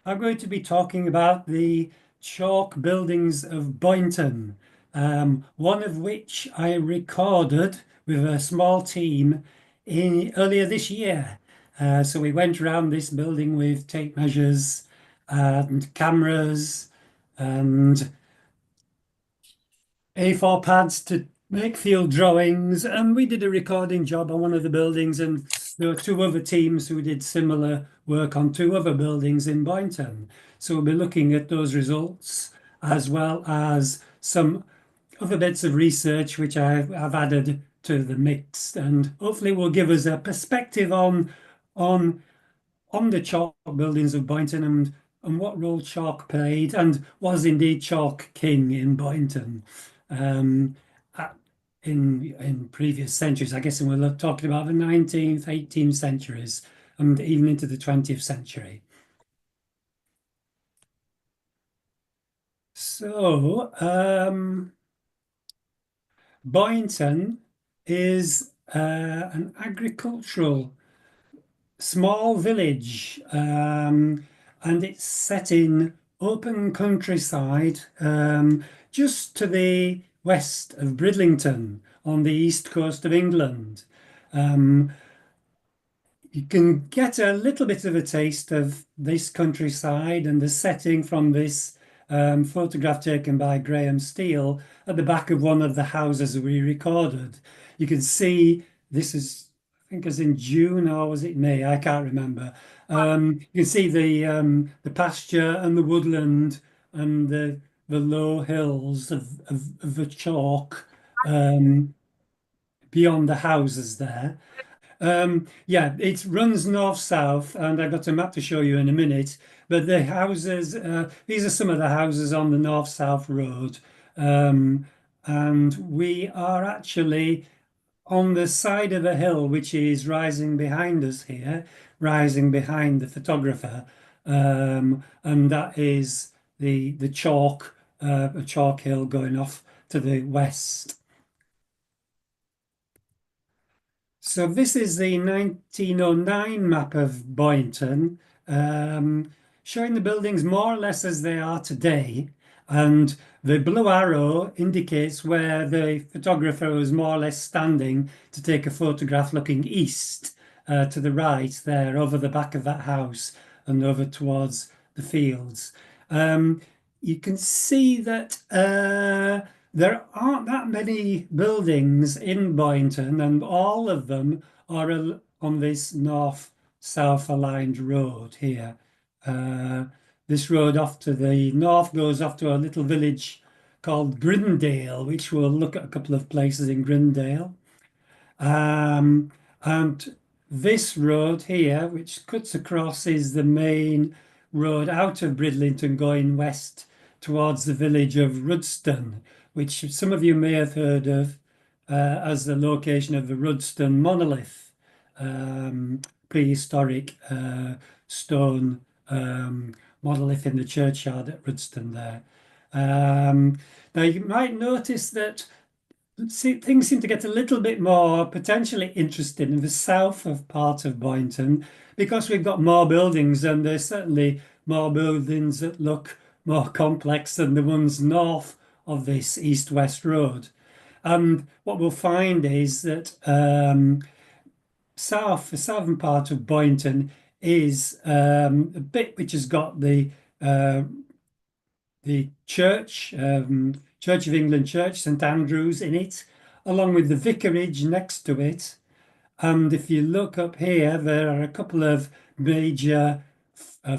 I'm going to be talking about the chalk buildings of Boynton, one of which I recorded with a small team earlier this year. So we went around this building with tape measures and cameras and A4 pads to make field drawings, and we did a recording job on one of the buildings, and there were two other teams who did similar work on two other buildings in Boynton. So we'll be looking at those results as well as some other bits of research which I've added to the mix, and hopefully will give us a perspective on on the chalk buildings of Boynton and what role chalk played and was indeed chalk king in Boynton um, at, in previous centuries. I guess we're talking about the 19th, 18th centuries and even into the 20th century. So Boynton is an agricultural small village, and it's set in open countryside, just to the west of Bridlington on the east coast of England. Um, you can get a little bit of a taste of this countryside and the setting from this photograph taken by Graham Steele at the back of one of the houses we recorded. You can see this is, I think, as in June, or was it May? I can't remember. You can see the pasture and the woodland and the low hills of the chalk beyond the houses there. Yeah, it runs north-south, and I've got a map to show you in a minute. But the houses, these are some of the houses on the north-south road. Um, and we are actually on the side of a hill which is rising behind us here, rising behind the photographer. And that is the chalk, a chalk hill going off to the west. So this is the 1909 map of Boynton, showing the buildings more or less as they are today. And the blue arrow indicates where the photographer was more or less standing to take a photograph looking east, to the right there, over the back of that house and over towards the fields. You can see that there aren't that many buildings in Boynton, and all of them are on this north-south aligned road here. This road off to the north goes off to a little village called Grindale, which we'll look at a couple of places in Grindale. And this road here, which cuts across, is the main road out of Bridlington going west towards the village of Rudston, which some of you may have heard of as the location of the Rudston monolith, prehistoric stone monolith in the churchyard at Rudston there. Now you might notice that things seem to get a little bit more potentially interesting in the south of part of Boynton because we've got more buildings, and there's certainly more buildings that look more complex than the ones north of this east-west road. And what we'll find is that the southern part of Boynton is a bit which has got the church, Church of England Church, St Andrews in it, along with the vicarage next to it. And if you look up here, there are a couple of major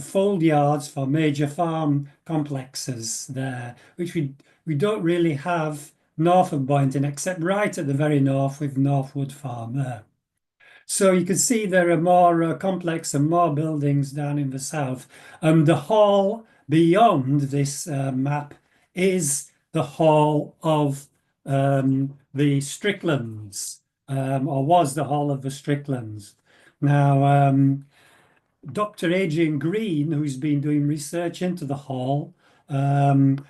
fold yards for major farm complexes there, which we don't really have north of Boynton, except right at the very north with Northwood Farm there. So you can see there are more complex and more buildings down in the south. The hall beyond this map is the hall of the Stricklands, or was the hall of the Stricklands. Now, Dr. Adrian Green, who's been doing research into the hall and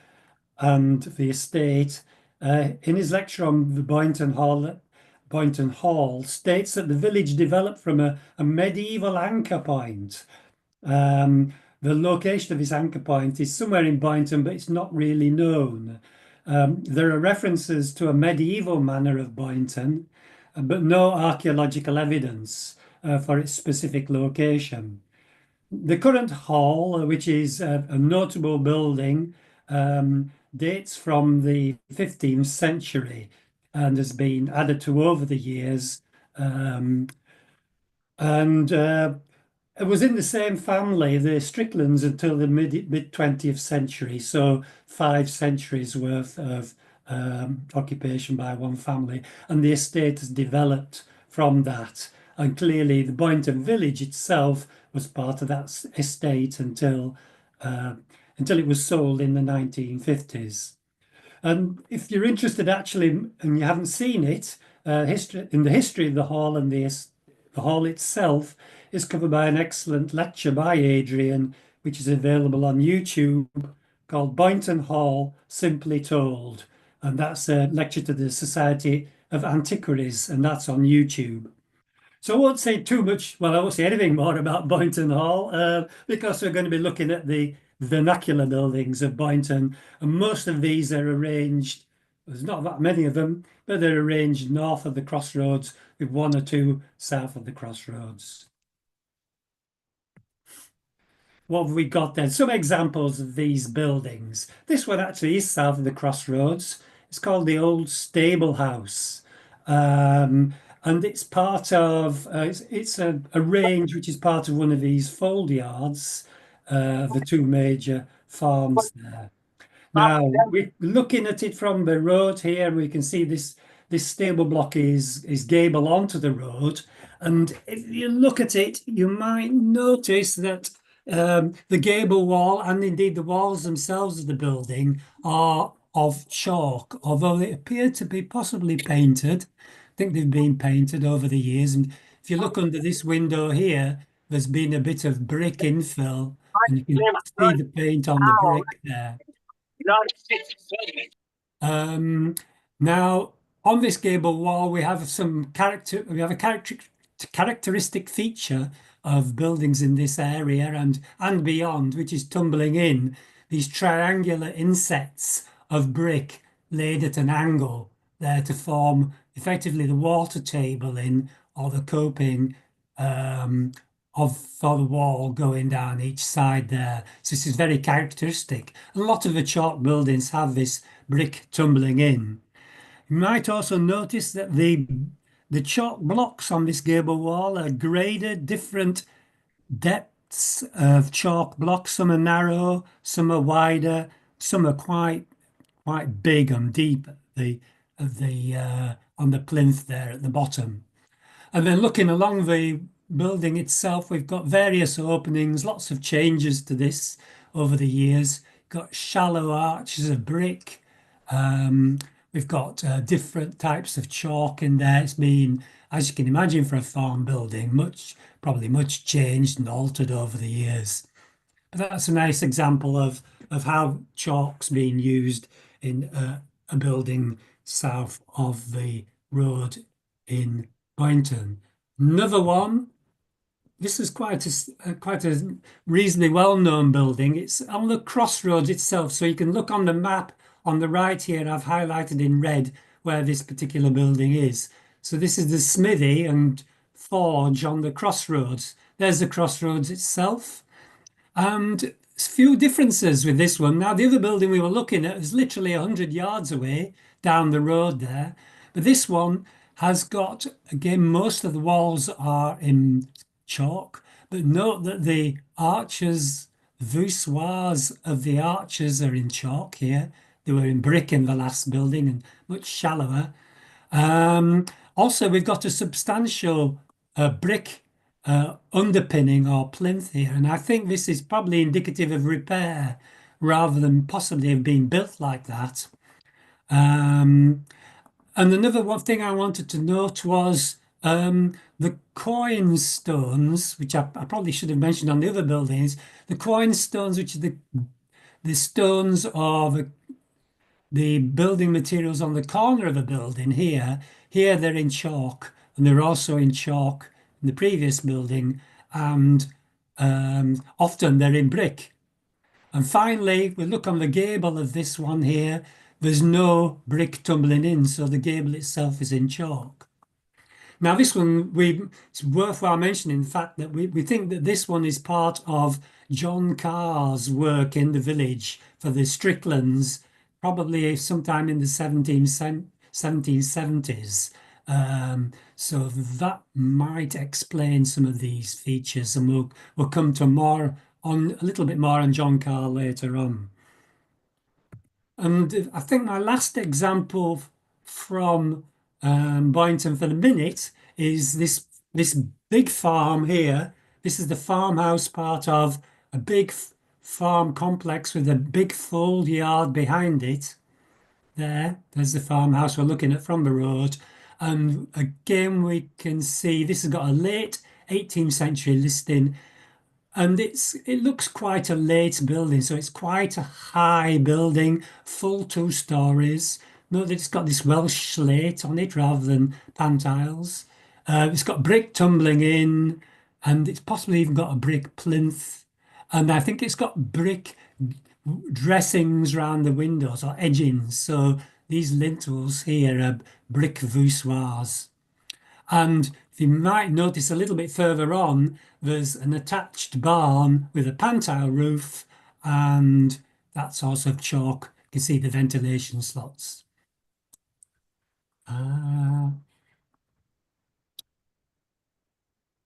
the estate, in his lecture on the Boynton Hall, states that the village developed from a medieval anchor point, the location of this anchor point is somewhere in Boynton, but it's not really known. There are references to a medieval manor of Boynton, but no archaeological evidence for its specific location. The current hall, which is a notable building, dates from the 15th century and has been added to over the years. And It was in the same family, the Stricklands, until the mid 20th century. So 5 centuries worth of occupation by one family, and the estate has developed from that. And clearly, the Boynton village itself was part of that estate uh, until it was sold in the 1950s. And if you're interested actually, and you haven't seen it, the history of the hall and the hall itself is covered by an excellent lecture by Adrian, which is available on YouTube, called Boynton Hall Simply Told. And that's a lecture to the Society of Antiquaries, and that's on YouTube. So I won't say too much, well, I won't say anything more about Boynton Hall because we're going to be looking at the vernacular buildings of Boynton, and most of these are arranged, there's not that many of them, but they're arranged north of the crossroads with one or two south of the crossroads. What have we got then? Some examples of these buildings. This one actually is south of the crossroads. It's called the Old Stable House. And it's part of, it's a range which is part of one of these fold yards, the two major farms there. Now, we're looking at it from the road here. We can see this stable block is gable onto the road. And if you look at it, you might notice that the gable wall and indeed the walls themselves of the building are of chalk, although they appear to be possibly painted. I think they've been painted over the years. And if you look under this window here, there's been a bit of brick infill, and you can see the paint on the brick there. Um, Now, on this gable wall, we have a characteristic feature of buildings in this area and beyond, which is tumbling in these triangular insets of brick laid at an angle there to form effectively the water table in or the coping for the wall going down each side there. So this is very characteristic. A lot of the chalk buildings have this brick tumbling in. You might also notice that the chalk blocks on this gable wall are graded different depths of chalk blocks. Some are narrow, some are wider, some are quite big and deep at the on the plinth there at the bottom. And then looking along the building itself, we've got various openings, lots of changes to this over the years. Got shallow arches of brick. We've got different types of chalk in there. It's been, as you can imagine, for a farm building, probably much changed and altered over the years. But that's a nice example of how chalk's being used in a building south of the road in Boynton. Another one, this is quite a reasonably well-known building. It's on the crossroads itself, so you can look on the map on the right here. I've highlighted in red where this particular building is. So this is the smithy and forge on the crossroads. There's the crossroads itself. And a few differences with this one. Now, the other building we were looking at is literally 100 yards away down the road there. But this one has got, again, most of the walls are in chalk. But note that the arches, voussoirs of the arches are in chalk here. They were in brick in the last building and much shallower. Also, we've got a substantial brick underpinning or plinth here, and I think this is probably indicative of repair rather than possibly have been built like that. And another one thing I wanted to note was the coin stones, which I probably should have mentioned on the other buildings. The coin stones, which are the stones of the building materials on the corner of a building here. Here they're in chalk, and they're also in chalk in the previous building, and Often they're in brick. And finally, we look on the gable of this one here. There's no brick tumbling in, so the gable itself is in chalk. Now, this one, it's worthwhile mentioning the fact that we think that this one is part of John Carr's work in the village for the Stricklands, probably sometime in the 1770s. So that might explain some of these features, and we'll come to more on a little bit more on John Carr later on. And I think my last example from Boynton for the minute is this big farm here. This is the farmhouse part of a big farm complex with a big fold yard behind it. There's the farmhouse we're looking at from the road. And again, we can see this has got a late 18th century listing, and it looks quite a late building, so it's quite a high building, full 2 stories. Note that it's got this Welsh slate on it rather than pantiles. It's got brick tumbling in, and it's possibly even got a brick plinth. And I think it's got brick dressings around the windows or edgings. So these lintels here are brick voussoirs. And you might notice a little bit further on, there's an attached barn with a pantile roof, and that's also chalk. You can see the ventilation slots.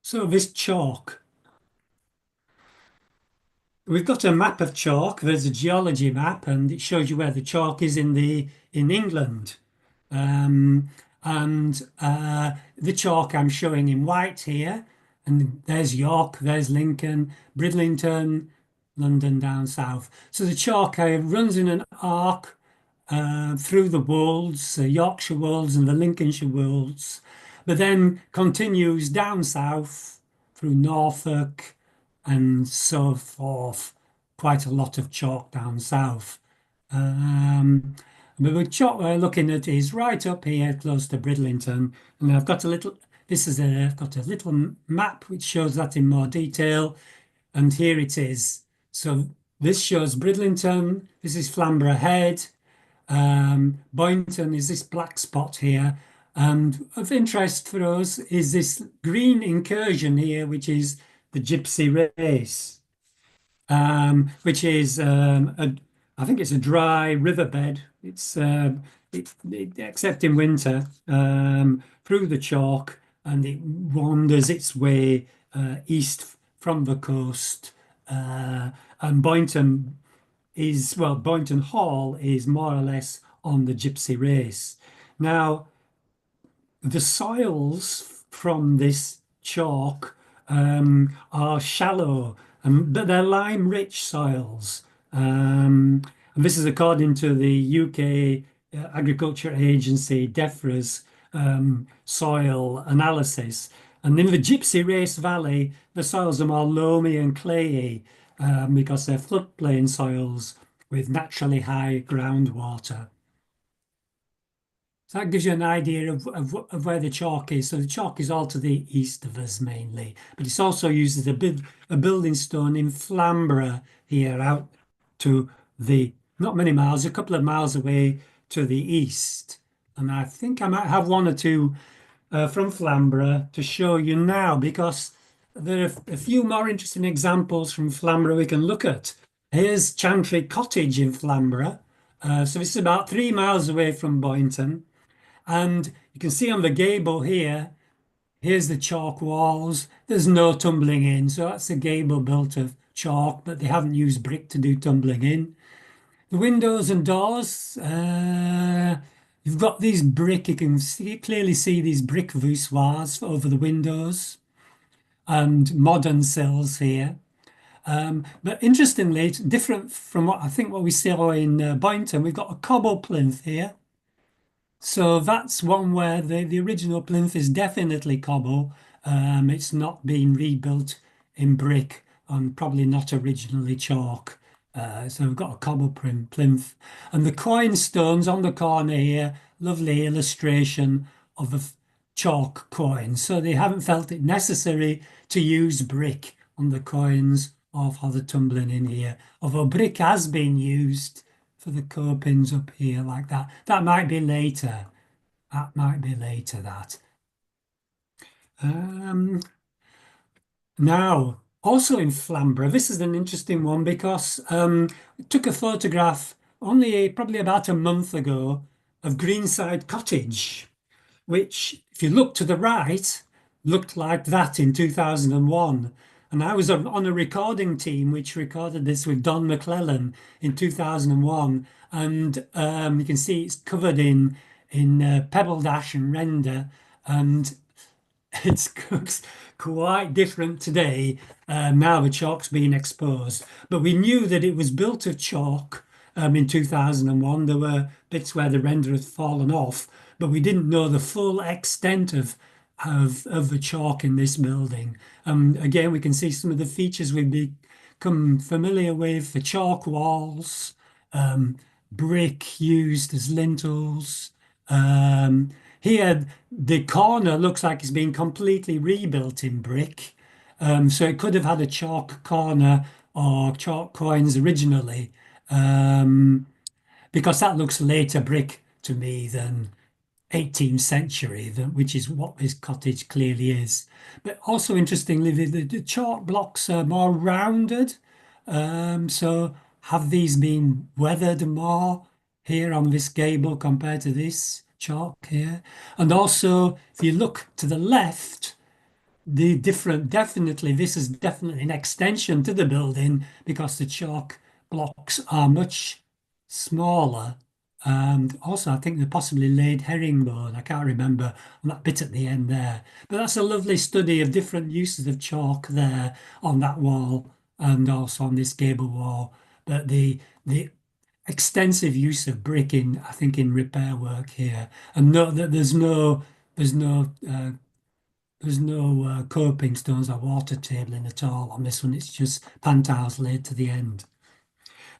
So this chalk, we've got a map of chalk. There's a geology map, and it shows you where the chalk is in England. And the chalk I'm showing in white here, and there's York, there's Lincoln, Bridlington, London down south. So the chalk runs in an arc through the wolds, the Yorkshire wolds and the Lincolnshire wolds, but then continues down south through Norfolk and so forth. Quite a lot of chalk down south. But the chalk we're looking at is right up here close to Bridlington. And I've got a little, I've got a little map which shows that in more detail. And here it is. So this shows Bridlington. This is Flamborough Head. Boynton is this black spot here. And of interest for us is this green incursion here, which is the Gypsy Race, which is I think it's a dry riverbed. It's except in winter, through the chalk, and it wanders its way east from the coast. And Boynton Hall is more or less on the Gypsy Race. Now, the soils from this chalk are shallow, but they're lime-rich soils. And this is according to the UK Agriculture Agency, DEFRA's soil analysis. And in the Gypsy Race Valley, the soils are more loamy and clayey because they're floodplain soils with naturally high groundwater. So that gives you an idea of where the chalk is. So the chalk is all to the east of us mainly, but it's also used as a building stone in Flamborough here out to the, not many miles, a couple of miles away to the east. And I think I might have one or two from Flamborough to show you now, because there are a few more interesting examples from Flamborough we can look at. Here's Chantry Cottage in Flamborough. So it's about 3 miles away from Boynton. And you can see on the gable here, here's the chalk walls. There's no tumbling in. So that's a gable built of chalk, but they haven't used brick to do tumbling in. The windows and doors, you've got these brick, you can clearly see these brick voussoirs over the windows and modern sills here. But interestingly, it's different from what we saw in Boynton. We've got a cobble plinth here. So that's one where the original plinth is definitely cobble. It's not been rebuilt in brick and probably not originally chalk. So we've got a cobble plinth. And the coin stones on the corner here, lovely illustration of a chalk coin. So they haven't felt it necessary to use brick on the coins or for the tumbling in here. Although brick has been used for the copings up here like that. That might be later. That might be later, that. Um, Now, also in Flamborough, this is an interesting one because I took a photograph only probably about a month ago of Greenside Cottage, which, if you look to the right, looked like that in 2001. And I was on a recording team which recorded this with Don McClellan in 2001. And you can see it's covered in pebble dash and render. And it's quite different today. Now the chalk's been exposed, but we knew that it was built of chalk in 2001. There were bits where the render had fallen off, but we didn't know the full extent of the chalk in this building. Again, we can see some of the features we've become familiar with: the chalk walls, um, brick used as lintels. Um, Here, the corner looks like it's been completely rebuilt in brick. So it could have had a chalk corner or chalk coins originally, because that looks later brick to me than 18th century, which is what this cottage clearly is. But also interestingly, the chalk blocks are more rounded. So have these been weathered more here on this gable compared to this chalk here? And also, if you look to the left, definitely, this is definitely an extension to the building because the chalk blocks are much smaller. And also, I think they possibly laid herringbone. I can't remember on that bit at the end there. But that's a lovely study of different uses of chalk there on that wall and also on this gable wall. But the extensive use of brick in, I think, in repair work here, and no, that there's no coping stones or water tabling at all on this one. It's just pan tiles laid to the end.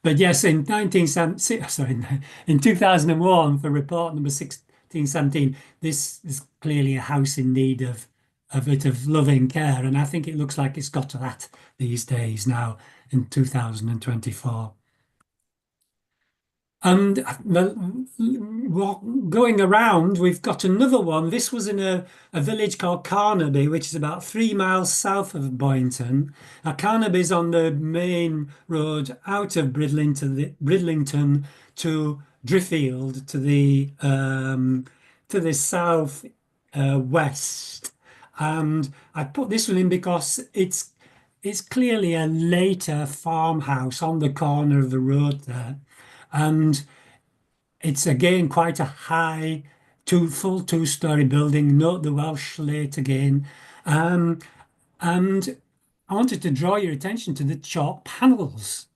But yes, in 1970, sorry, in 2001, for report number 1617, this is clearly a house in need of a bit of loving care. And I think it looks like it's got to that these days now in 2024. And going around, we've got another one. This was in a village called Carnaby, which is about 3 miles south of Boynton. Now, Carnaby's on the main road out of Bridlington to Driffield to the south west. And I put this one in because it's clearly a later farmhouse on the corner of the road there. And it's again quite a high, full two-story building. Note the Welsh slate again. Um, and I wanted to draw your attention to the chalk panels.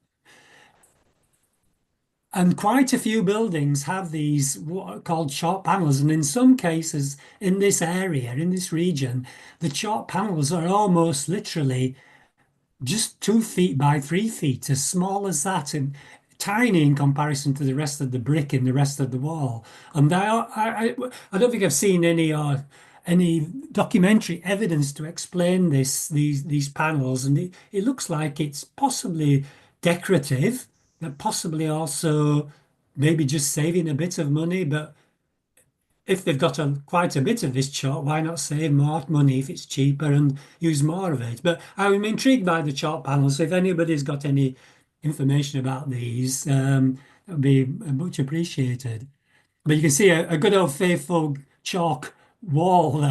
And quite a few buildings have these what are called chalk panels. And in some cases in this area, in this region, the chalk panels are almost literally just 2 feet by 3 feet, as small as that, and tiny in comparison to the rest of the brick in the rest of the wall. And I don't think I've seen any documentary evidence to explain these panels, and it looks like it's possibly decorative, but possibly also maybe just saving a bit of money, but if they've got quite a bit of this chalk, why not save more money if it's cheaper and use more of it? But I'm intrigued by the chalk panels. So if anybody's got any information about these, that would be much appreciated. But you can see a good old faithful chalk wall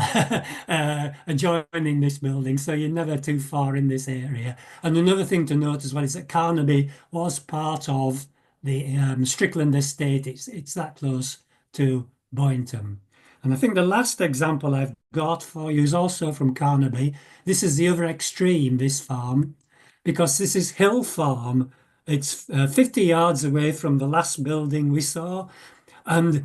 adjoining this building, so you're never too far in this area. And another thing to note as well is that Carnaby was part of the Strickland estate. It's that close to Boynton. And I think the last example I've got for you is also from Carnaby. This is the other extreme, this farm, because this is Hill Farm. It's 50 yards away from the last building we saw. And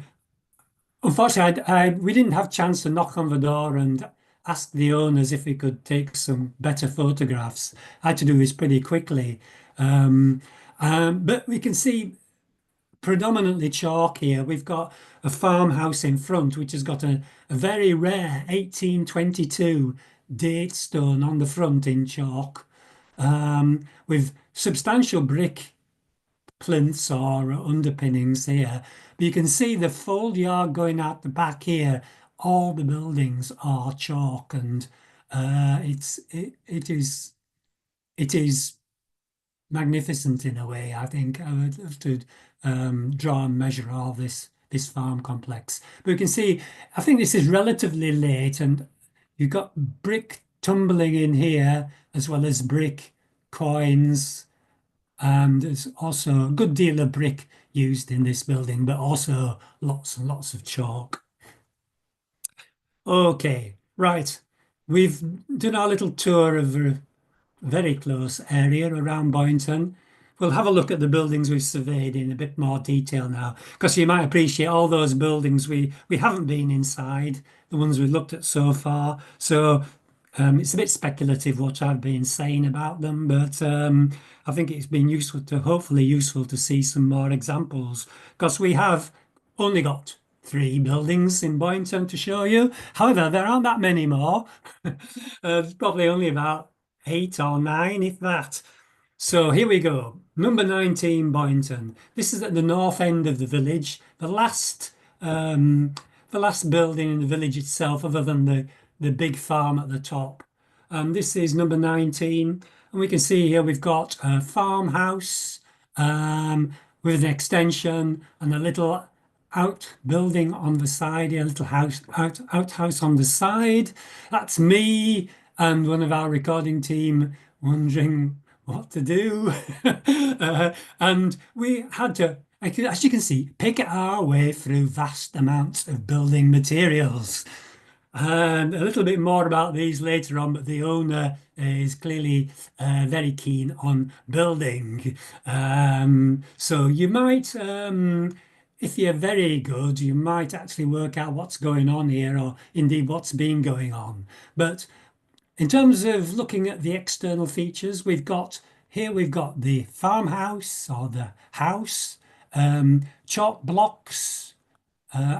unfortunately, we didn't have a chance to knock on the door and ask the owners if we could take some better photographs. I had to do this pretty quickly. But we can see predominantly chalk here. We've got a farmhouse in front, which has got a very rare 1822 date stone on the front in chalk. with substantial brick plinths or underpinnings here. But you can see the fold yard going out the back here. All the buildings are chalk, and it is magnificent in a way. I think I would have to draw and measure all this farm complex. But you can see, I think this is relatively late, and you've got brick tumbling in here as well as brick coins, and there's also a good deal of brick used in this building, but also lots and lots of chalk. Okay, right. We've done our little tour of very close area around Boynton. We'll have a look at the buildings we've surveyed in a bit more detail now, because you might appreciate all those buildings we haven't been inside, the ones we've looked at so far. So it's a bit speculative what I've been saying about them, but I think it's been hopefully useful to see some more examples, because we have only got 3 buildings in Boynton to show you. However, there aren't that many more. There's probably only about 8 or 9, if that. So here we go. Number 19, Boynton. This is at the north end of the village. The last building in the village itself, other than the big farm at the top. This is number 19. And we can see here we've got a farmhouse with an extension and a little outbuilding on the side, a little outhouse on the side. That's me and one of our recording team wondering what to do. And we had to, as you can see, pick our way through vast amounts of building materials. And a little bit more about these later on, but the owner is clearly very keen on building. So you might, if you're very good, you might actually work out what's going on here, or indeed what's been going on. But in terms of looking at the external features, we've got the farmhouse or the house, chalk blocks.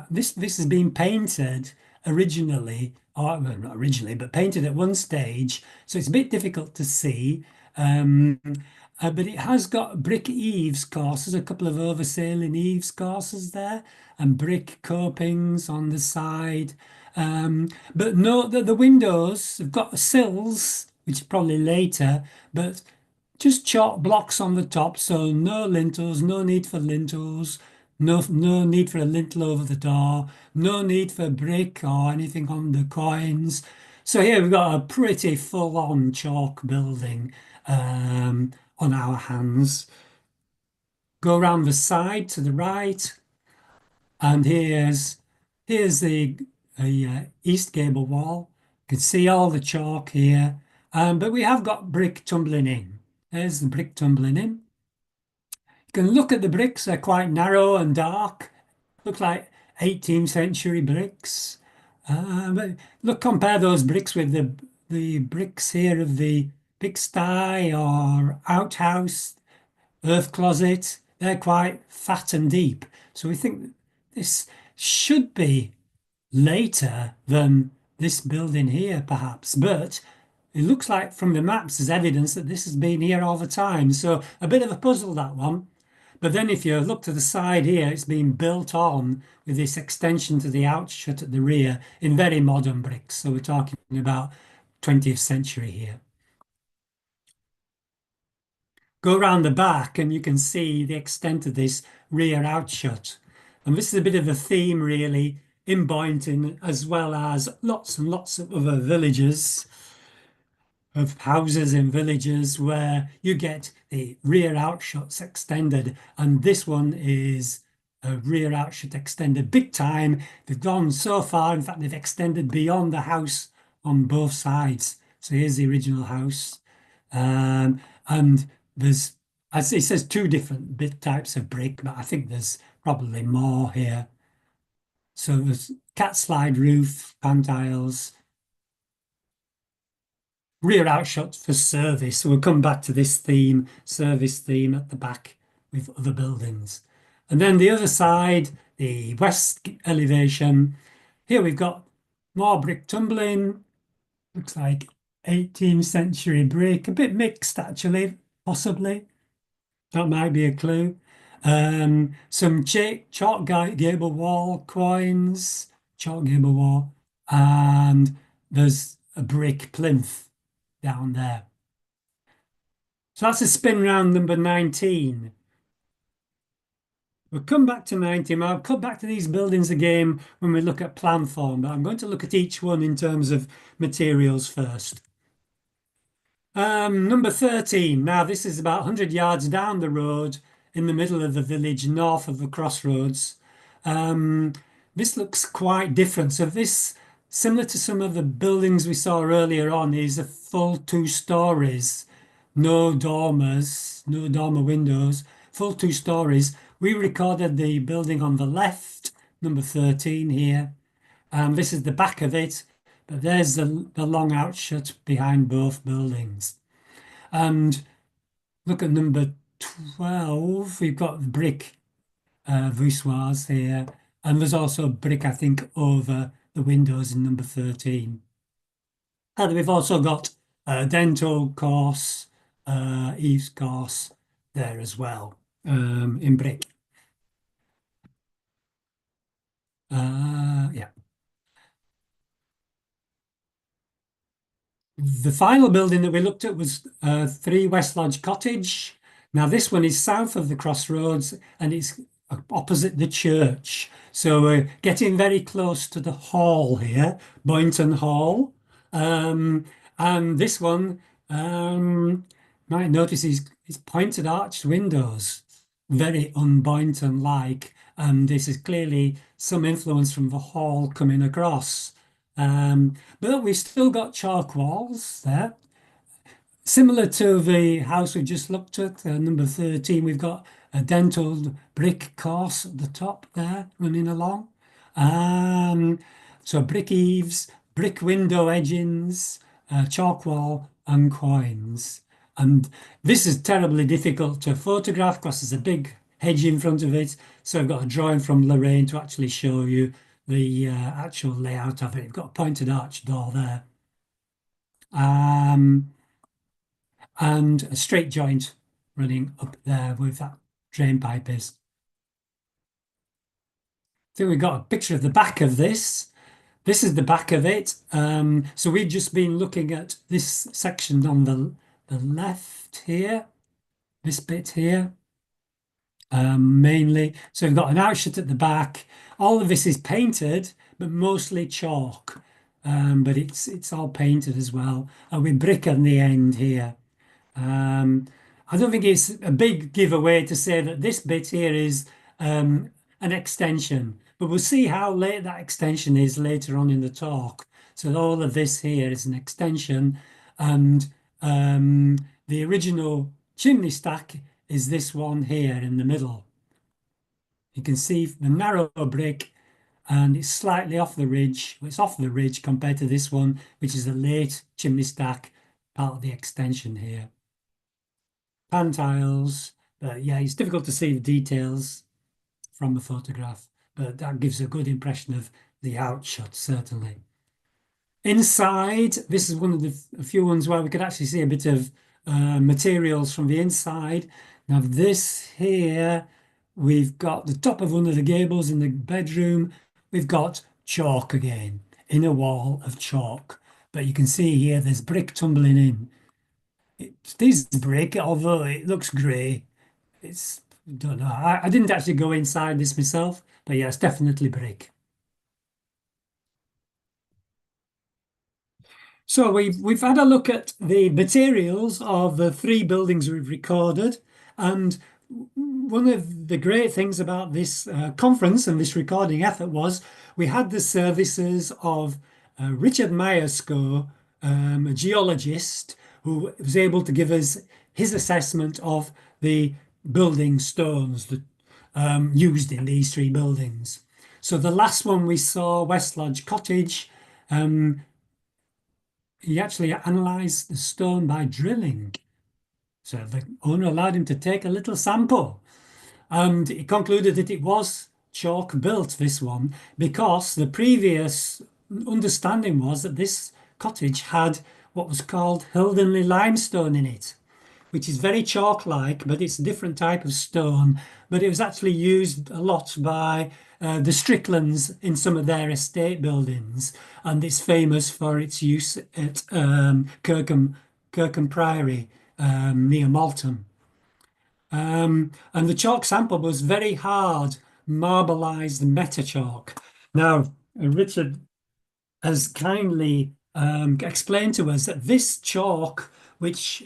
This has been painted originally, or well, not originally, but painted at one stage, so it's a bit difficult to see. But it has got brick eaves courses, a couple of oversailing eaves courses there, and brick copings on the side. But note that the windows have got sills, which is probably later, but just chalk blocks on the top, so no lintels, no need for lintels, no need for a lintel over the door, no need for brick or anything on the coins. So here we've got a pretty full-on chalk building on our hands. Go around the side to the right, and here's the east gable wall. You can see all the chalk here, but we have got brick tumbling in. There's the brick tumbling in. You can look at the bricks, they're quite narrow and dark. Look like 18th century bricks. But look, compare those bricks with the bricks here of the pigsty or outhouse, earth closet. They're quite fat and deep. So we think this should be later than this building here, perhaps. But it looks like from the maps there's evidence that this has been here all the time. So a bit of a puzzle, that one. But then if you look to the side here, it's been built on with this extension to the outshut at the rear in very modern bricks. So we're talking about 20th century here. Go around the back and you can see the extent of this rear outshut. And this is a bit of a theme really in Boynton, as well as lots and lots of other villages, of houses in villages where you get the rear outshuts extended, and this one is a rear outshut extended big time. They've gone so far, in fact they've extended beyond the house on both sides. So here's the original house, and there's, as it says, 2 different types of brick, but I think there's probably more here. So there's cat slide roof, pantiles, rear outshot for service. So we'll come back to this theme, service theme at the back with other buildings. And then the other side, the west elevation, here we've got more brick tumbling. Looks like 18th century brick, a bit mixed actually, possibly. That might be a clue. Some gable wall coins, chalk gable wall, and there's a brick plinth down there. So that's a spin round number 19. We'll come back to 19. I'll come back to these buildings again when we look at plan form, but I'm going to look at each one in terms of materials first. Number 13. Now, this is about 100 yards down the road in the middle of the village, north of the crossroads. Um, this looks quite different. So this, similar to some of the buildings we saw earlier on, is a full 2 stories, no dormers, no dormer windows, full 2 stories. We recorded the building on the left, number 13 here. This is the back of it, but there's the long outshut behind both buildings. And look at number 12. We've got brick voussoirs here, and there's also brick, I think, over the windows in number 13. And we've also got dental course, eaves course there as well, in brick. Yeah. The final building that we looked at was 3 West Lodge Cottage. Now, this one is south of the crossroads and it's opposite the church. So we're getting very close to the hall here, Boynton Hall. And this one, might notice it's pointed arched windows, very un-Boynton-like. And this is clearly some influence from the hall coming across. But we've still got chalk walls there. Similar to the house we just looked at, number 13, we've got a dental brick course at the top there running along. So brick eaves, brick window edgings, chalk wall and coins. And this is terribly difficult to photograph because there's a big hedge in front of it. So I've got a drawing from Lorraine to actually show you the actual layout of it. You've got a pointed arch door there. And a straight joint running up there with that drain pipe is. So we've got a picture of the back of this. This is the back of it. So we've just been looking at this section on the left here, this bit here, mainly. So we've got an outshut at the back. All of this is painted, but mostly chalk. But it's all painted as well, and with brick on the end here. I don't think it's a big giveaway to say that this bit here is an extension, but we'll see how late that extension is later on in the talk. So all of this here is an extension, and the original chimney stack is this one here in the middle. You can see the narrow brick, and it's slightly off the ridge. Well, it's off the ridge compared to this one, which is a late chimney stack, part of the extension here. Pan tiles, but yeah, it's difficult to see the details from the photograph, but that gives a good impression of the outshot, certainly. Inside, this is one of the few ones where we could actually see a bit of materials from the inside. Now this here, we've got the top of one of the gables in the bedroom. We've got chalk again, inner wall of chalk. But you can see here there's brick tumbling in. It is brick, although it looks grey. It's, don't know. I didn't actually go inside this myself, but yeah, it's definitely brick. So we've had a look at the materials of the 3 buildings we've recorded, and one of the great things about this conference and this recording effort was we had the services of Richard Myerscough, a geologist who was able to give us his assessment of the building stones that used in these 3 buildings. So the last one we saw, West Lodge Cottage, he actually analysed the stone by drilling. So the owner allowed him to take a little sample, and he concluded that it was chalk built, this one, because the previous understanding was that this cottage had what was called Hildonley limestone in it, which is very chalk-like, but it's a different type of stone. But it was actually used a lot by the Stricklands in some of their estate buildings, and it's famous for its use at Kirkham Priory near Malton. And the chalk sample was very hard, marbleized meta chalk. Now, Richard has kindly explained to us that this chalk, which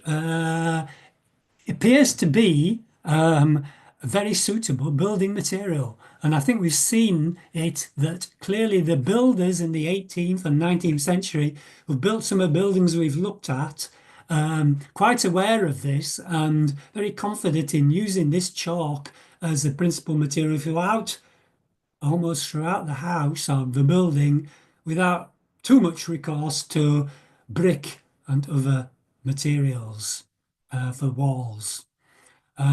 appears to be a very suitable building material. And I think we've seen it that clearly the builders in the 18th and 19th century who've built some of the buildings we've looked at, quite aware of this and very confident in using this chalk as the principal material throughout, almost throughout the house or the building, without too much recourse to brick and other materials for walls.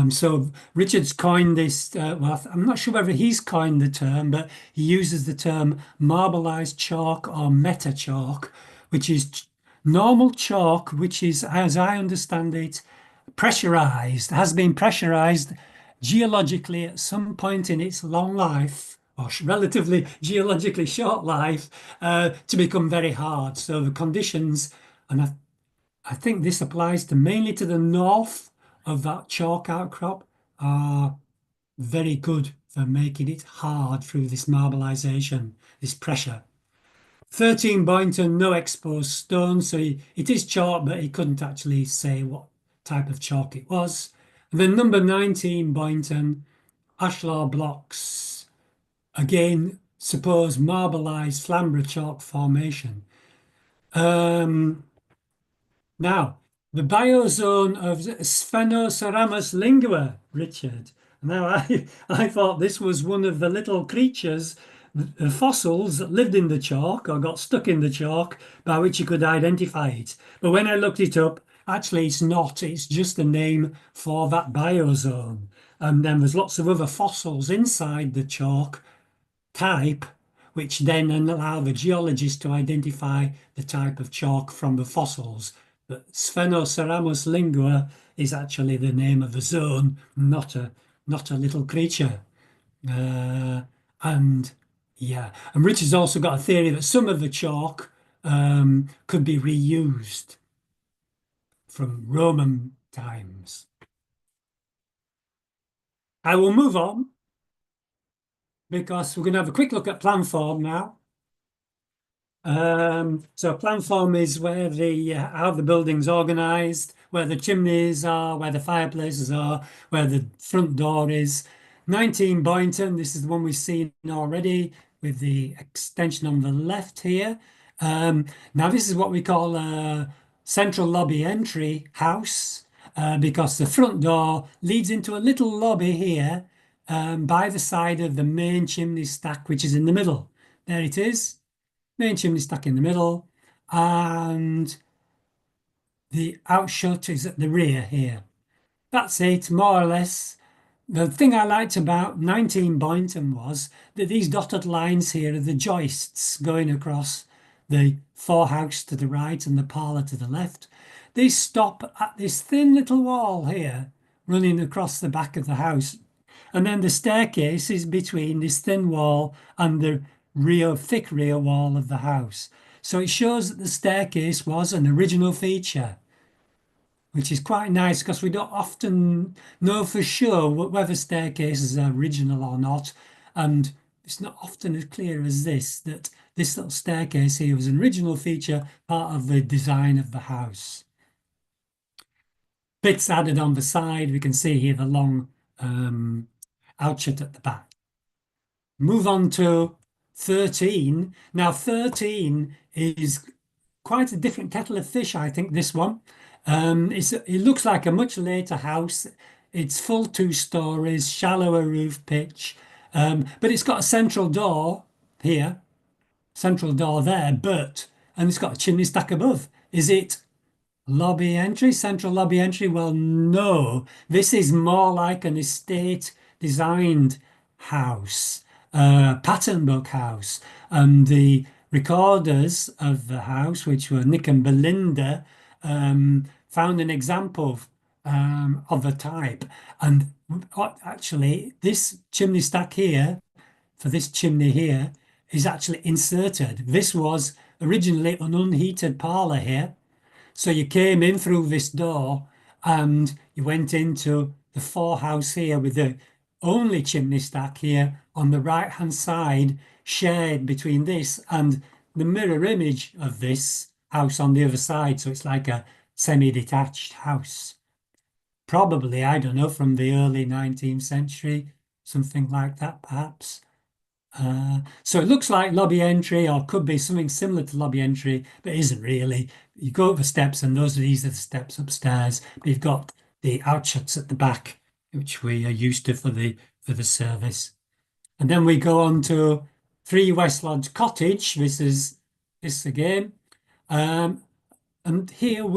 So Richard's coined this, well, I'm not sure whether he's coined the term, but he uses the term marbleized chalk or meta chalk, which is normal chalk, which is, as I understand it, pressurized, has been pressurized geologically at some point in its long life, or relatively geologically short life, to become very hard. So the conditions, and I think this applies to mainly to the north of that chalk outcrop, are very good for making it hard through this marbleization, this pressure. 13 Boynton, no exposed stone, so it is chalk, but he couldn't actually say what type of chalk it was. And then number 19 Boynton, ashlar blocks, again, suppose marbleized Flamborough chalk formation. Now, the biozone of Sphenoseramus lingua, Richard. Now, I thought this was one of the little creatures, the fossils that lived in the chalk or got stuck in the chalk by which you could identify it. But when I looked it up, actually it's not. It's just a name for that biozone. And then there's lots of other fossils inside the chalk type, which then allow the geologist to identify the type of chalk from the fossils. But Sphenoseramus lingua is actually the name of the zone, not a little creature. And yeah, and Richard's also got a theory that some of the chalk could be reused from Roman times. I will move on because we're going to have a quick look at plan form now. So plan form is where how the building's organized, where the chimneys are, where the fireplaces are, where the front door is. 19 Boynton, this is the one we've seen already with the extension on the left here. Now this is what we call a central lobby entry house, because the front door leads into a little lobby here by the side of the main chimney stack, which is in the middle. There it is. Main chimney stack in the middle, and the outshut is at the rear here. That's it, more or less. The thing I liked about 19 Boynton was that these dotted lines here are the joists going across the forehouse to the right and the parlour to the left. They stop at this thin little wall here running across the back of the house. And then the staircase is between this thin wall and the thick rear wall of the house. So it shows that the staircase was an original feature, which is quite nice because we don't often know for sure whether staircases are original or not. And it's not often as clear as this, that this little staircase here was an original feature, part of the design of the house. Bits added on the side. We can see here the long outshut at the back. Move on to 13. Now 13 is quite a different kettle of fish, I think, this one. It looks like a much later house. It's full 2 stories, shallower roof pitch, but it's got a central door here, central door there, and it's got a chimney stack above. Is it lobby entry, central lobby entry? Well, no. This is more like an estate designed house, pattern book house, and the recorders of the house, which were Nick and Belinda, found an example of the type. And actually, this chimney stack here, for this chimney here, is actually inserted. This was originally an unheated parlour here. So you came in through this door and you went into the forehouse here with the only chimney stack here on the right hand side, shared between this and the mirror image of this house on the other side. So it's like a semi-detached house. Probably, I don't know, from the early 19th century, something like that, perhaps. So it looks like lobby entry, or could be something similar to lobby entry, but isn't really. You go up the steps, and these are the steps upstairs. But you've got the outshuts at the back, which we are used to for the service. And then we go on to 3 West Lodge Cottage. This is this again. And here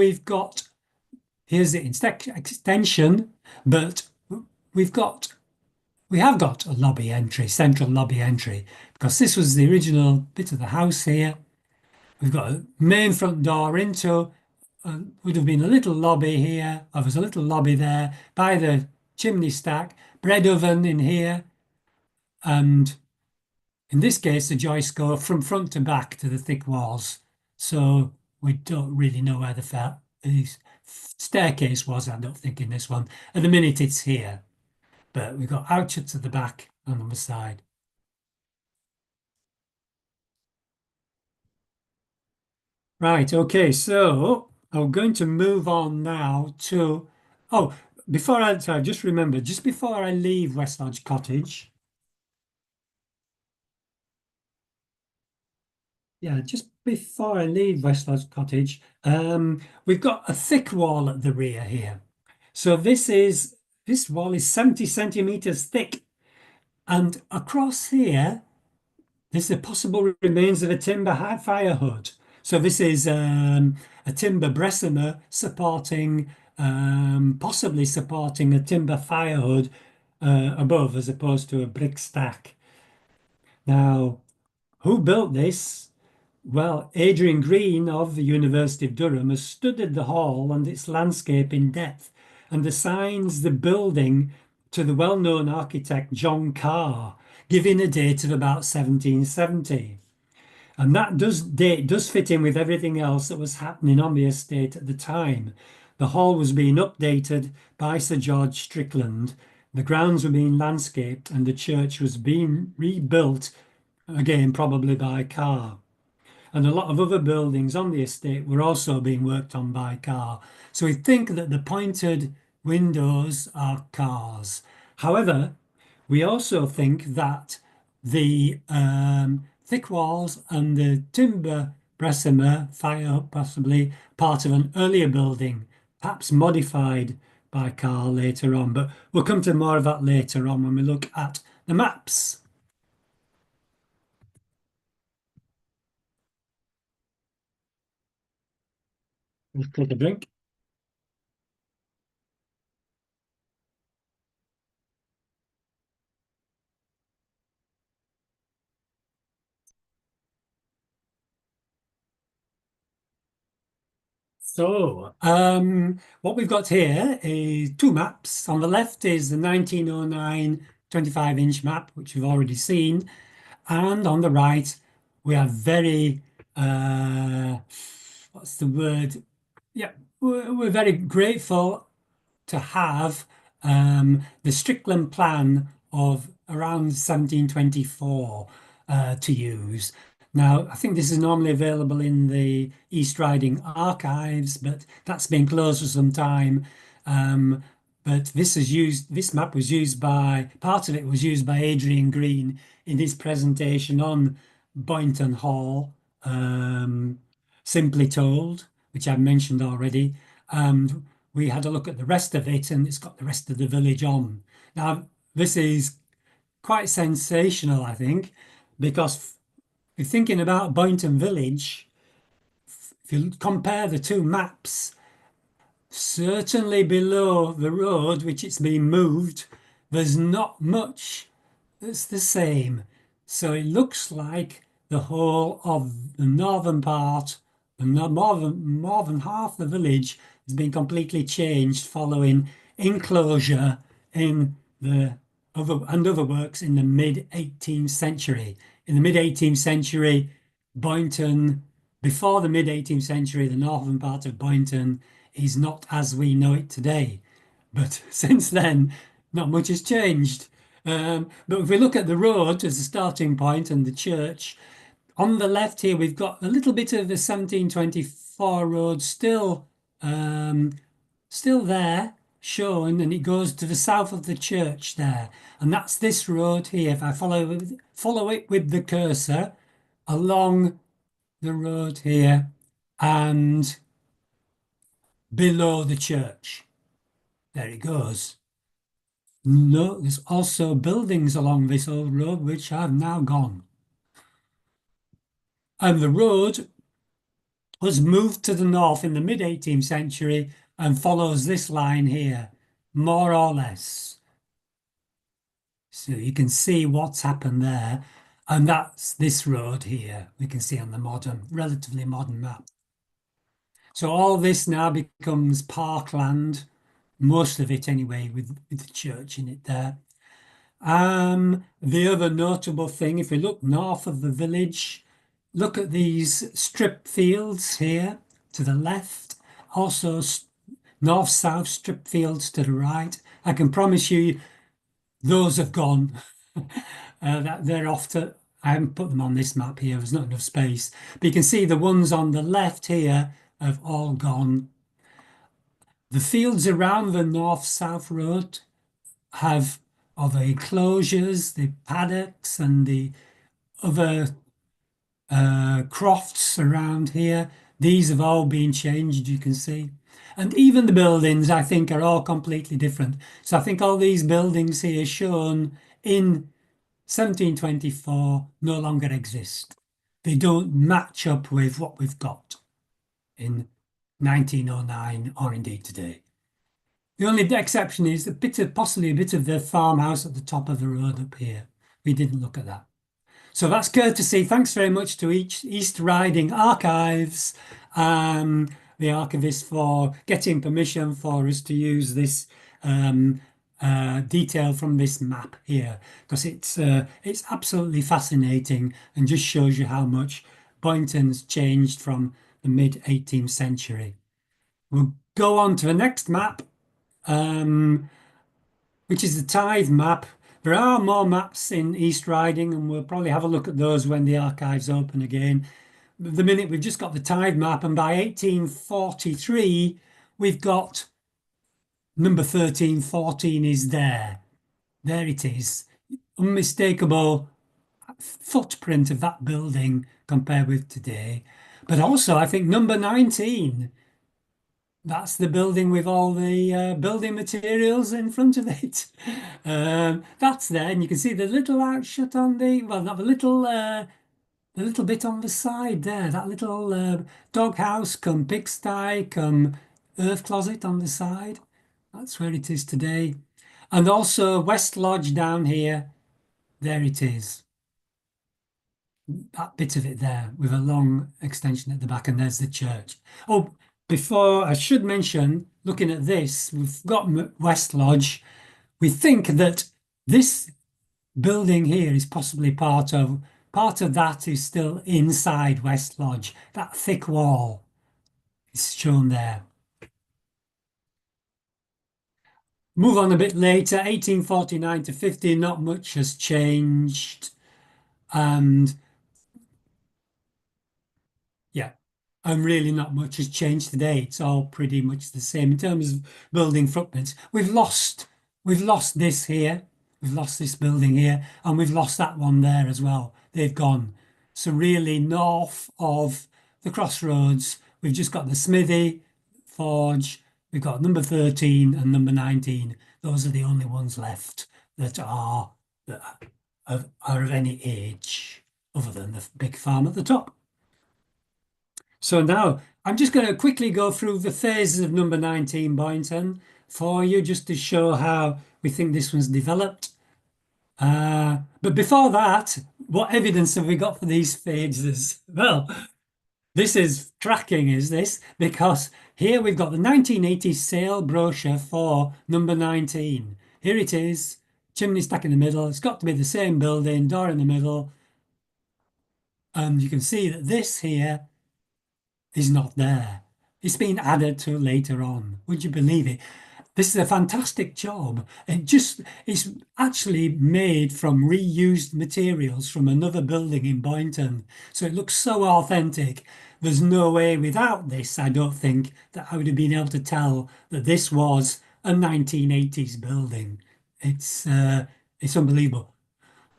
here's the extension, but we have got a lobby entry, central lobby entry, because this was the original bit of the house here. We've got a main front door into, would have been a little lobby here, or there's a little lobby there by the chimney stack, bread oven in here, and in this case, the joists go from front to back to the thick walls. So we don't really know where the staircase was, I don't think, in this one. At the minute, it's here. But we've got outshuts at the back and on the side. Right, okay, so I'm going to move on now to, oh, sorry, just remember, just before I leave West Lodge Cottage, yeah, just before I leave West Lodge Cottage, we've got a thick wall at the rear here. So this wall is 70 centimeters thick, and across here, this is the possible remains of a timber fire hood. So this is a timber Bessemer supporting, possibly supporting a timber fire hood above, as opposed to a brick stack. Now, who built this? Well, Adrian Green of the University of Durham has studied the hall and its landscape in depth and assigns the building to the well-known architect John Carr, giving a date of about 1770. And that date does fit in with everything else that was happening on the estate at the time. The hall was being updated by Sir George Strickland, the grounds were being landscaped, and the church was being rebuilt, again, probably by Carr. And a lot of other buildings on the estate were also being worked on by Carr. So we think that the pointed windows are Carr's. However, we also think that the thick walls and the timber Bessemer fire possibly part of an earlier building, perhaps modified by Carr later on. But we'll come to more of that later on when we look at the maps. Let's take a drink. So, what we've got here is 2 maps. On the left is the 1909 25-inch map, which we've already seen. And on the right, we are very, what's the word? Yeah, we're very grateful to have the Strickland plan of around 1724 to use. Now, I think this is normally available in the East Riding archives, but that's been closed for some time. But this map was used by, part of it was used by Adrian Green in his presentation on Boynton Hall, simply told, which I've mentioned already. And we had a look at the rest of it, and it's got the rest of the village on. Now, this is quite sensational, I think, because if you're thinking about Boynton Village, if you compare the 2 maps, certainly below the road, which it's been moved, there's not much that's the same. So it looks like the whole of the northern part, the more than half the village has been completely changed following enclosure in the other works in the mid 18th century. In the mid 18th century, Boynton, before the mid 18th century, the northern part of Boynton is not as we know it today. But since then, not much has changed. But if we look at the road as a starting point and the church, on the left here, we've got a little bit of the 1724 road um, still there, shown, and it goes to the south of the church there. And that's this road here. If I follow it with the cursor along the road here and below the church. There it goes. No, there's also buildings along this old road which have now gone. And the road was moved to the north in the mid 18th century and follows this line here, more or less. So you can see what's happened there. And that's this road here, we can see on the relatively modern map. So all this now becomes parkland, most of it anyway, with the church in it there. The other notable thing, if we look north of the village, look at these strip fields here to the left, also north-south strip fields to the right. I can promise you those have gone. That they're off to, I haven't put them on this map here, there's not enough space. But you can see the ones on the left here have all gone. The fields around the north-south road have other enclosures, the paddocks and the other crofts around here. These have all been changed, you can see. And even the buildings, I think, are all completely different. So I think all these buildings here shown in 1724 no longer exist. They don't match up with what we've got in 1909 or indeed today. The only exception is possibly a bit of the farmhouse at the top of the road up here. We didn't look at that. So that's courtesy. Thanks very much to East Riding Archives, the archivist, for getting permission for us to use this detail from this map here, because it's absolutely fascinating and just shows you how much Boynton's changed from the mid 18th century. We'll go on to the next map, which is the tithe map. There are more maps in East Riding, and we'll probably have a look at those when the archives open again. The minute we've just got the tithe map, and by 1843, we've got number 1314 is there. There it is. Unmistakable footprint of that building compared with today. But also, I think number 19, that's the building with all the building materials in front of it. That's there, and you can see the little outshut on not the little bit on the side there, that little doghouse come pigsty come earth closet on the side. That's where it is today. And also West Lodge down here, there it is. That bit of it there with a long extension at the back, and there's the church. Oh, before I should mention, looking at this, we've got West Lodge. We think that this building here is possibly part of that is still inside West Lodge. That thick wall is shown there. Move on a bit later, 1849 to 50, not much has changed. And yeah, and really not much has changed today. It's all pretty much the same in terms of building footprints. We've lost this here. We've lost this building here, and we've lost that one there as well. They've gone. So really north of the crossroads, we've just got the smithy, forge, we've got number 13 and number 19. Those are the only ones left that are of any age other than the big farm at the top. So now I'm just going to quickly go through the phases of number 19 Boynton for you, just to show how we think this one's developed. But before that, what evidence have we got for these phases? Well, this is cracking, is this? Because here we've got the 1980 sale brochure for number 19. Here it is, chimney stack in the middle. It's got to be the same building, door in the middle. And you can see that this here is not there. It's been added to later on. Would you believe it? This is a fantastic job. It's actually made from reused materials from another building in Boynton. So it looks so authentic. There's no way without this, I don't think, that I would have been able to tell that this was a 1980s building. It's unbelievable.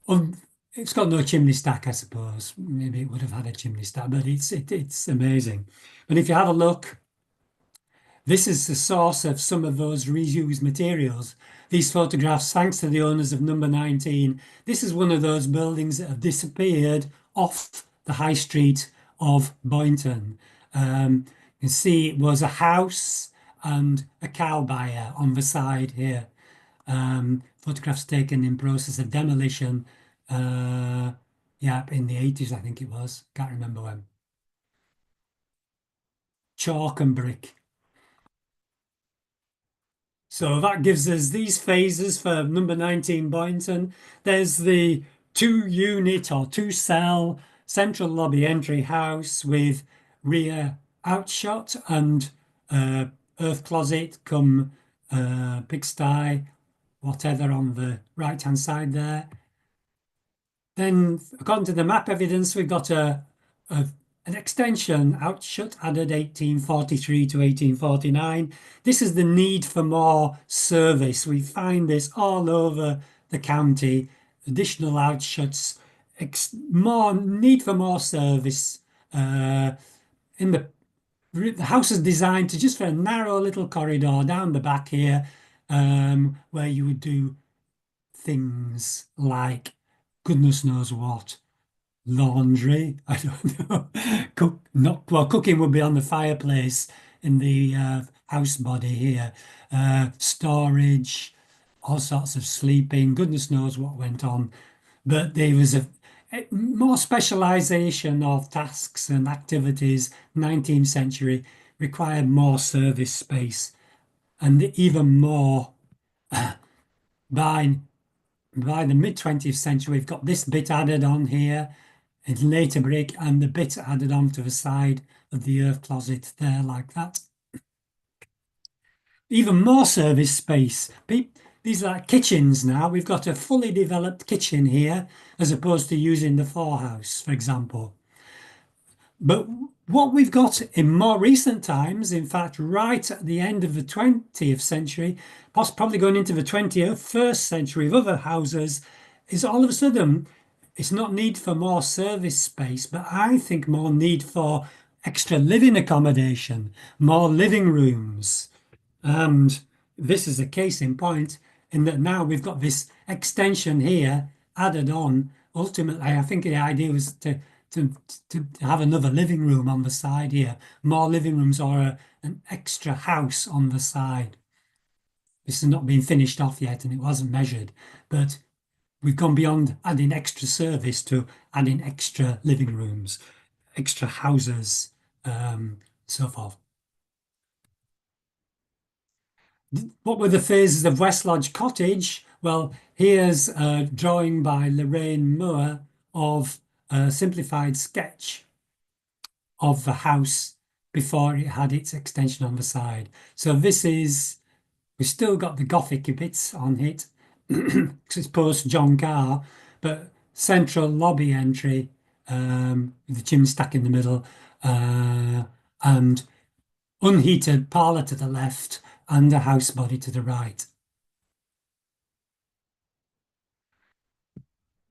Um, it's got no chimney stack, I suppose. Maybe it would have had a chimney stack, but it's amazing. And if you have a look, this is the source of some of those reused materials. These photographs, thanks to the owners of number 19, this is one of those buildings that have disappeared off the high street of Boynton. You can see it was a house and a cow byre on the side here. Photographs taken in process of demolition. Yeah, in the 80s, I think it was. Can't remember when. Chalk and brick. So that gives us these phases for number 19 Boynton. There's the two unit or two cell central lobby entry house with rear outshot and earth closet come pigsty, whatever on the right hand side there. Then, according to the map evidence, we've got an extension outshut added 1843 to 1849. This is the need for more service. We find this all over the county. Additional outshuts, more need for more service. In the house is designed to just for a narrow little corridor down the back here, where you would do things like goodness knows what. Laundry, I don't know. Not well, cooking would be on the fireplace in the house body here. Storage, all sorts of sleeping, goodness knows what went on. But there was a more specialization of tasks and activities, 19th century, required more service space and even more by by the mid 20th century, we've got this bit added on here in later brick and the bit added on to the side of the earth closet there like that. Even more service space. These are like kitchens now. We've got a fully developed kitchen here as opposed to using the forehouse, for example. But what we've got in more recent times, in fact, right at the end of the 20th century, probably going into the 21st century of other houses, is all of a sudden, it's not need for more service space, but I think more need for extra living accommodation, more living rooms. And this is a case in point in that now we've got this extension here added on. Ultimately, I think the idea was to have another living room on the side here, more living rooms or an extra house on the side. This has not been finished off yet and it wasn't measured, but we've gone beyond adding extra service to adding extra living rooms, extra houses, so forth. What were the phases of West Lodge Cottage? Well, here's a drawing by Lorraine Moore of a simplified sketch of the house before it had its extension on the side. So this is, we've still got the Gothic bits on it, because it's post John Carr, but central lobby entry with the chimney stack in the middle, and unheated parlour to the left and a house body to the right.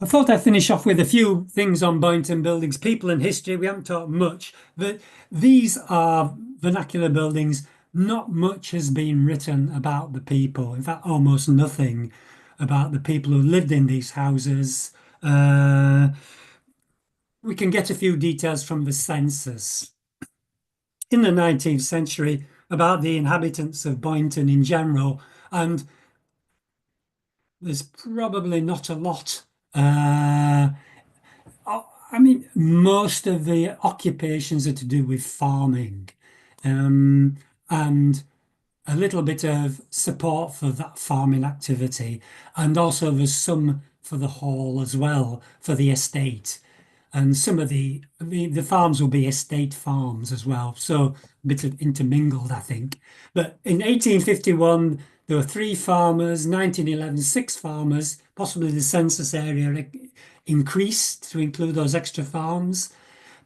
I thought I'd finish off with a few things on Boynton buildings, people and history. We haven't talked much, but these are vernacular buildings. Not much has been written about the people. In fact, almost nothing about the people who lived in these houses. We can get a few details from the census. In the 19th century, about the inhabitants of Boynton in general, and there's probably not a lot I mean, most of the occupations are to do with farming, um, and a little bit of support for that farming activity. And also there's some for the hall as well, for the estate. And some of the farms will be estate farms as well. So a bit of intermingled, I think. But in 1851, there were three farmers, 1911, six farmers, possibly the census area increased to include those extra farms.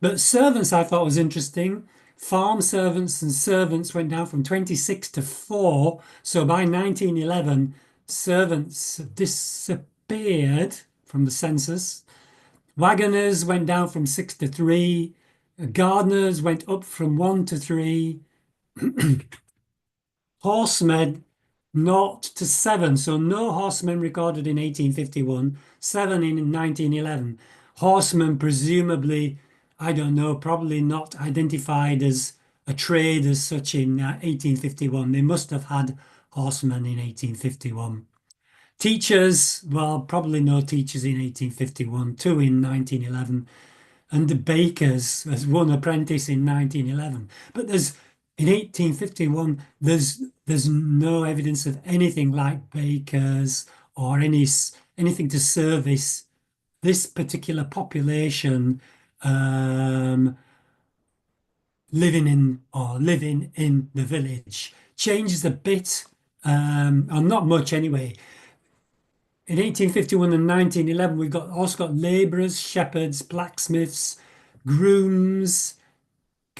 But servants I thought was interesting. Farm servants and servants went down from 26 to 4. So by 1911, servants disappeared from the census. Wagoners went down from 6 to 3. Gardeners went up from 1 to 3. Horsemen, 0 to 7. So no horsemen recorded in 1851, 7 in 1911. Horsemen, presumably, I don't know, probably not identified as a trade as such in 1851. They must have had horsemen in 1851. Teachers, well, probably no teachers in 1851, two in 1911, and the bakers as one apprentice in 1911. But there's in 1851, there's no evidence of anything like bakers or anything to service this particular population um, living in the village. Changes a bit, or not much anyway. In 1851 and 1911, we've also got labourers, shepherds, blacksmiths, grooms,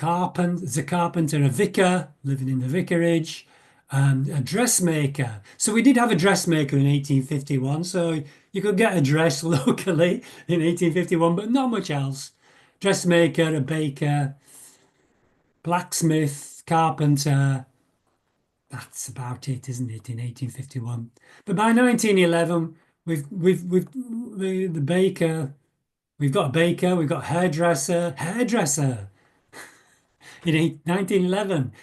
there's a carpenter, a vicar living in the vicarage, and a dressmaker. So we did have a dressmaker in 1851. So you could get a dress locally in 1851, but not much else. Dressmaker, a baker, blacksmith, carpenter. That's about it, isn't it, in 1851? But by 1911, the baker, we've got a baker, we've got hairdresser in 1911,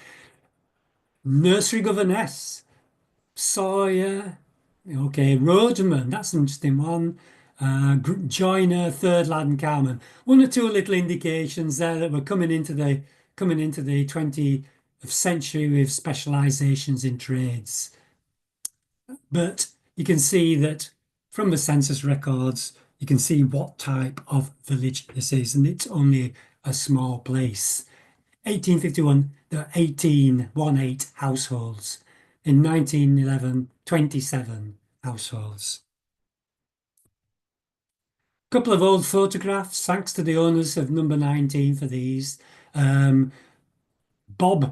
nursery governess, sawyer, okay, roadman, that's an interesting one. Joiner, third lad and cowman. One or two little indications there that we're coming into the 20th century with specializations in trades. But you can see that from the census records, you can see what type of village this is, and it's only a small place. 1851, there are 18 households. In 1911, 27 households. A couple of old photographs, thanks to the owners of number 19 for these. Bob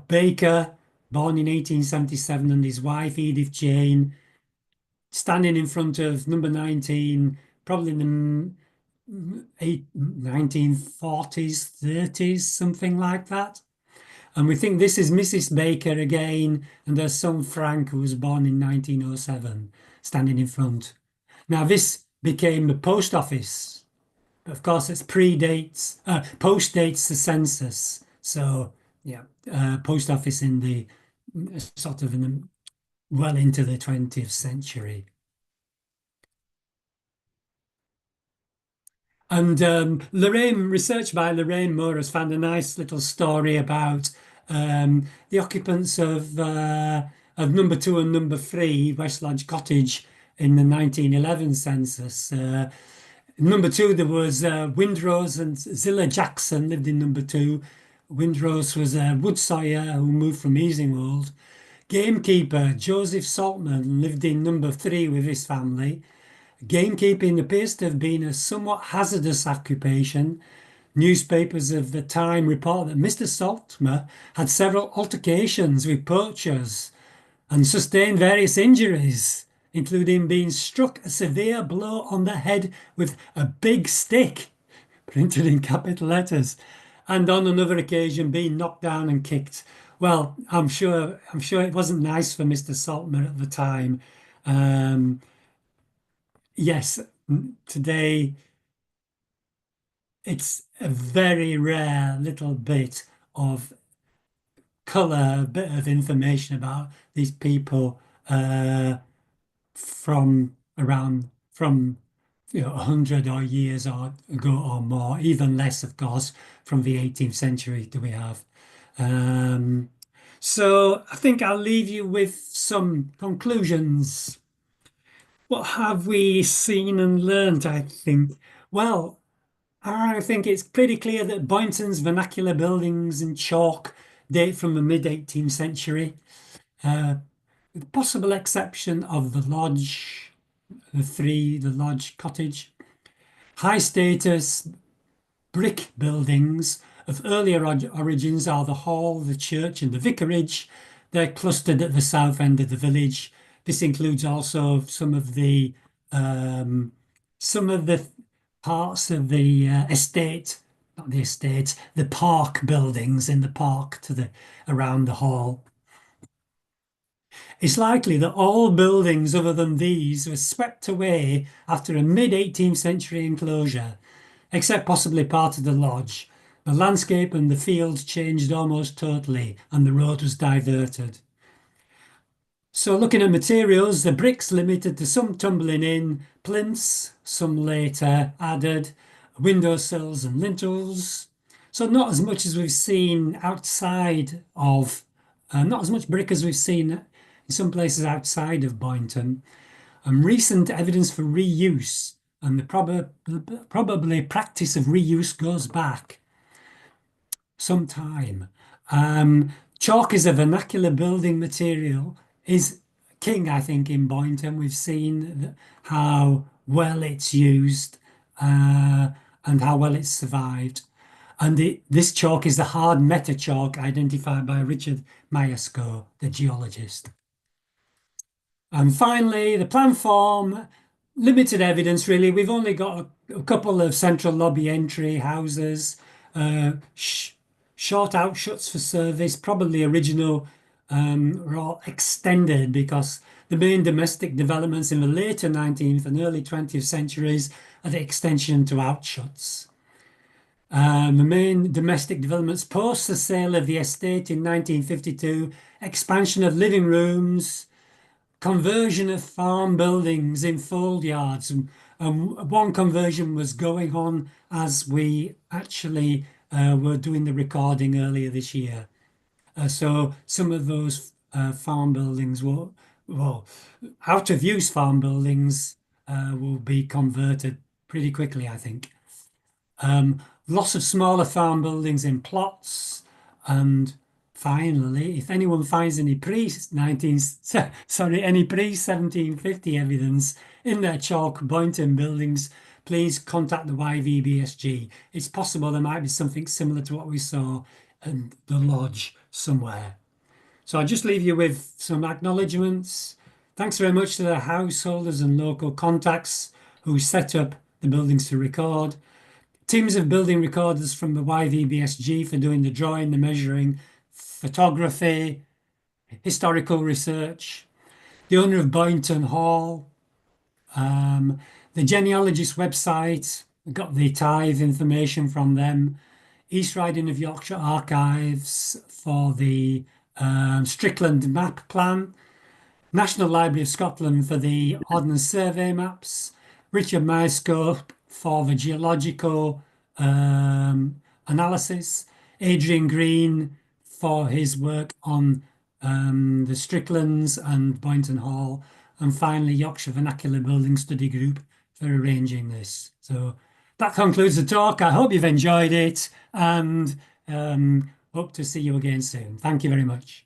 Baker, born in 1877, and his wife Edith Jane, standing in front of number 19, probably in the 1940s, 30s, something like that. And we think this is Mrs. Baker again, and their son Frank, who was born in 1907, standing in front. Now, this became the post office. But of course, it postdates the census. So, yeah, post office in the sort of well into the 20th century. And research by Lorraine Moore has found a nice little story about the occupants of number 2 and number 3, West Lodge Cottage, in the 1911 census. Number 2, there was Windrose and Zilla Jackson lived in number 2. Windrose was a wood sawyer who moved from Easingwold. Gamekeeper Joseph Saltman lived in number 3 with his family. Gamekeeping appears to have been a somewhat hazardous occupation. Newspapers of the time report that Mr. Saltmer had several altercations with poachers and sustained various injuries, including being struck a severe blow on the head with a big stick, printed in capital letters, and on another occasion being knocked down and kicked. Well, I'm sure it wasn't nice for Mr. Saltmer at the time. Um, yes, today it's a very rare little bit of colour, a bit of information about these people from 100 or years ago or more, even less, of course, from the 18th century do we have. Um, so I think I'll leave you with some conclusions. What have we seen and learned, I think? Well, I think it's pretty clear that Boynton's vernacular buildings and chalk date from the mid 18th century, with the possible exception of the lodge, the lodge cottage. High status brick buildings of earlier origins are the hall, the church, and the vicarage. They're clustered at the south end of the village. This includes also um, some of the parts of the estate, not the estate, the park buildings in the park to the around the hall. It's likely that all buildings other than these were swept away after a mid-18th century enclosure, except possibly part of the lodge. The landscape and the fields changed almost totally, and the road was diverted. So looking at materials, the bricks limited to some tumbling in, plinths, some later added, windowsills and lintels. So not as much as we've seen outside of, not as much brick as we've seen in some places outside of Boynton. And recent evidence for reuse and the probably practice of reuse goes back some time. Chalk is a vernacular building material, is king, I think, in Boynton. We've seen how well it's used and how well it's survived. And this chalk is the hard meta chalk identified by Richard Myerscough, the geologist. And finally, the plan form, limited evidence really. We've only got a couple of central lobby entry houses, short outshuts for service, probably original or extended, because the main domestic developments in the later 19th and early 20th centuries are the extension to outshuts. The main domestic developments post the sale of the estate in 1952, expansion of living rooms, conversion of farm buildings in fold yards, and one conversion was going on as we actually were doing the recording earlier this year. So some of those farm buildings well, out of use farm buildings will be converted pretty quickly, I think. Lots of smaller farm buildings in plots, and finally, if anyone finds any any pre-1750 evidence in their chalk Boynton buildings, please contact the YVBSG. It's possible there might be something similar to what we saw in the lodge somewhere. So I'll just leave you with some acknowledgements. Thanks very much to the householders and local contacts who set up the buildings to record. Teams of building recorders from the YVBSG for doing the drawing, the measuring, photography, historical research. The owner of Boynton Hall, the genealogist website, got the tithe information from them. East Riding of Yorkshire Archives for the Strickland map plan. National Library of Scotland for the Ordnance Survey maps. Richard Myerscough for the geological analysis. Adrian Green for his work on the Stricklands and Boynton Hall. And finally, Yorkshire Vernacular Building Study Group for arranging this. So that concludes the talk. I hope you've enjoyed it and hope to see you again soon. Thank you very much.